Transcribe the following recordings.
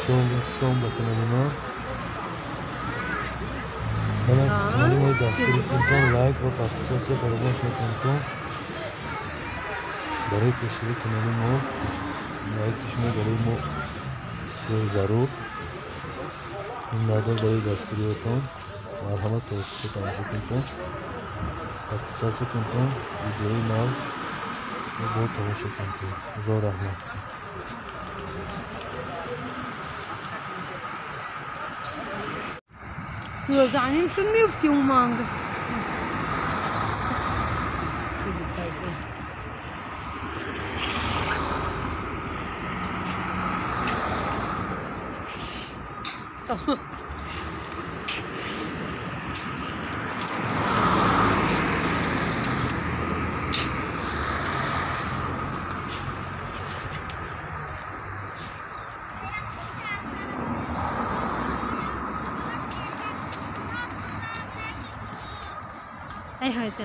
شما بکنم اینا کانال ما دستگیری کنتون لایک و پاکستان فراموش نکنتون برای تشریف کانال ما لایک شما برای ما بسیار ضرور این نادر برای دستگیری تون مرحمت توسط تماشا کنتون پاکستان کنتون ویدیوی نو و با تماشا کنتون هزار رحمت زعنیم شو میفتی اون مانگا Ay, haydi.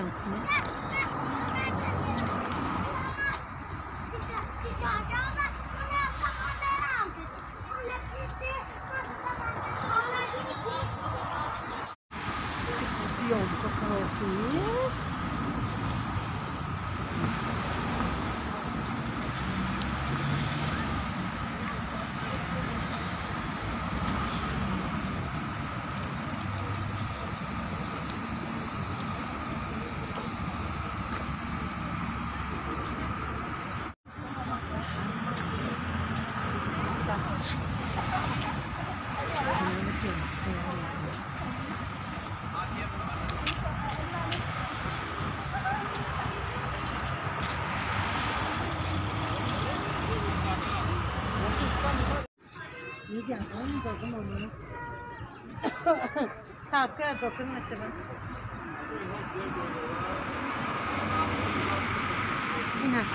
صاحب کرد دکتر نشه اینا